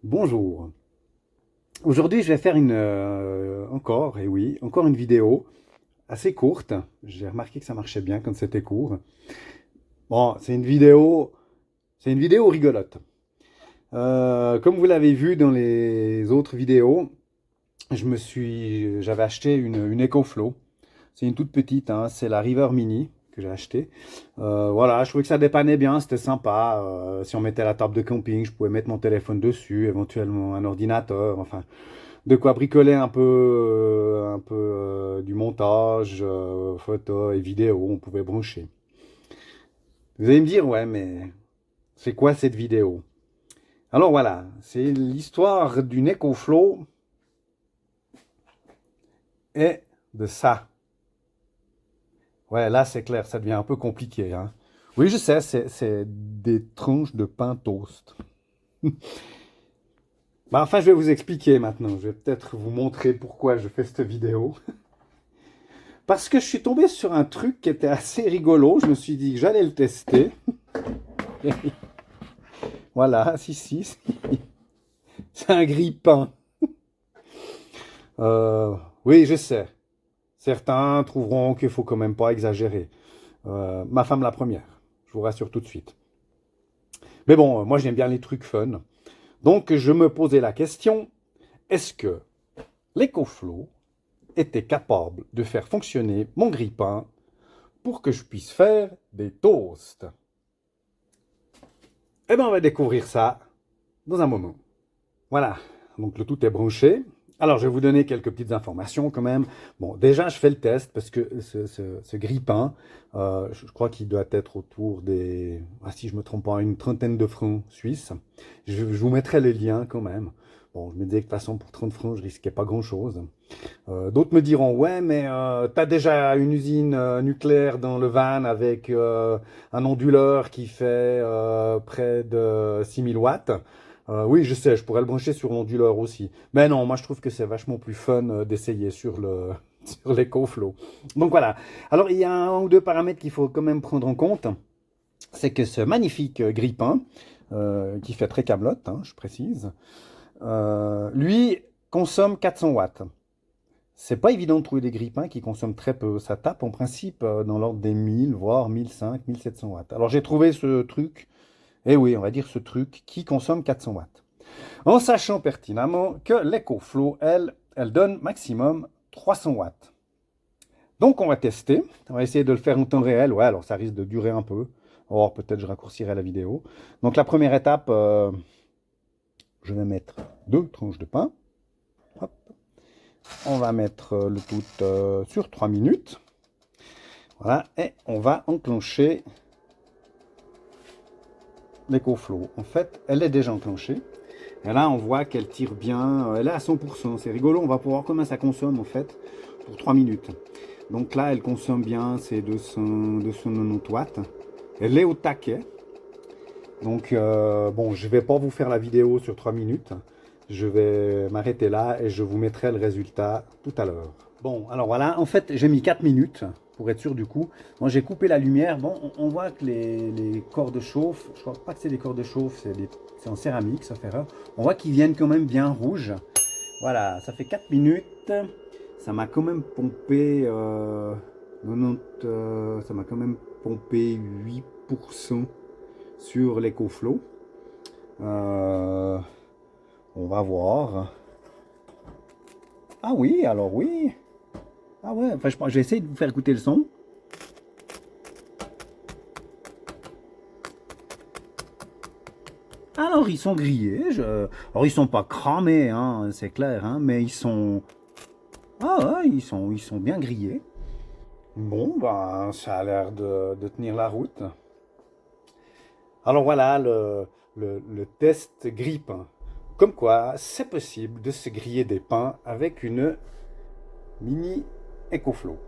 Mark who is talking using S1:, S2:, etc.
S1: Bonjour. Aujourd'hui, je vais faire encore une vidéo assez courte. J'ai remarqué que ça marchait bien quand c'était court. Bon, c'est une vidéo rigolote. Comme vous l'avez vu dans les autres vidéos, j'avais acheté une EcoFlow. C'est une toute petite, hein, c'est la River Mini que j'ai acheté. Voilà, je trouvais que ça dépannait bien, c'était sympa. Si on mettait la table de camping, je pouvais mettre mon téléphone dessus, éventuellement un ordinateur, enfin, de quoi bricoler du montage, photo et vidéo, on pouvait brancher. Vous allez me dire, ouais, mais c'est quoi cette vidéo? Alors voilà, c'est l'histoire d'une EcoFlow et de ça. Ouais, là c'est clair, ça devient un peu compliqué, hein. Oui, je sais, c'est des tranches de pain toast. Bah, enfin, je vais vous expliquer maintenant. Je vais peut-être vous montrer pourquoi je fais cette vidéo. Parce que je suis tombé sur un truc qui était assez rigolo. Je me suis dit que j'allais le tester. Voilà, si. C'est un grille-pain. Euh, oui, je sais. Certains trouveront qu'il faut quand même pas exagérer. Ma femme la première. Je vous rassure tout de suite. Mais bon, moi j'aime bien les trucs fun. Donc je me posais la question, est-ce que l'EcoFlow était capable de faire fonctionner mon grille-pain pour que je puisse faire des toasts? Eh bien, on va découvrir ça dans un moment. Voilà, donc le tout est branché. Alors, je vais vous donner quelques petites informations quand même. Bon, déjà, je fais le test parce que ce grille-pain, je crois qu'il doit être autour des, si je ne me trompe pas, une trentaine de francs suisses. Je vous mettrai le lien quand même. Bon, je me disais que de toute façon, pour 30 francs, je risquais pas grand-chose. D'autres me diront, ouais, mais tu as déjà une usine nucléaire dans le van avec un onduleur qui fait près de 6000 watts. Oui, je sais, je pourrais le brancher sur l'onduleur aussi. Mais non, moi je trouve que c'est vachement plus fun d'essayer sur sur l'EcoFlow. Donc voilà. Alors il y a un ou deux paramètres qu'il faut quand même prendre en compte. C'est que ce magnifique grille-pain, qui fait très câblotte, hein, je précise, lui consomme 400 watts. C'est pas évident de trouver des grille-pains qui consomment très peu. Ça tape en principe dans l'ordre des 1000, voire 1500, 1700 watts. Alors j'ai trouvé ce truc, eh oui, on va dire ce truc, qui consomme 400 watts. En sachant pertinemment que l'EcoFlow, elle donne maximum 300 watts. Donc on va tester, on va essayer de le faire en temps réel. Ouais, alors ça risque de durer un peu. Or peut-être je raccourcirai la vidéo. Donc la première étape, je vais mettre deux tranches de pain. Hop. On va mettre le tout sur 3 minutes. Voilà, et on va enclencher l'EcoFlow. En fait, elle est déjà enclenchée. Et là, on voit qu'elle tire bien. Elle est à 100%. C'est rigolo, on va pouvoir voir comment ça consomme en fait pour 3 minutes. Donc là, elle consomme bien ses 290 watts. Elle est au taquet. Donc, bon, je ne vais pas vous faire la vidéo sur 3 minutes. Je vais m'arrêter là et je vous mettrai le résultat tout à l'heure. Bon, alors voilà, en fait, j'ai mis 4 minutes pour être sûr du coup. Moi, j'ai coupé la lumière. Bon, on voit que les corps de chauffe, je crois pas que c'est des corps de chauffe, c'est en céramique, ça fait erreur. On voit qu'ils viennent quand même bien rouges. Voilà, ça fait 4 minutes. Ça m'a quand même pompé 90, ça m'a quand même pompé 8% sur l'EcoFlow. On va voir. Ah oui, alors oui. Ah ouais, enfin, je vais essayer de vous faire écouter le son. Alors, ils sont grillés. Alors, ils sont pas cramés, hein, c'est clair, hein, mais ils sont... Ah ouais, ils sont bien grillés. Bon, bah, ça a l'air de tenir la route. Alors voilà le test grille-pain. Comme quoi, c'est possible de se griller des pains avec une mini EcoFlow.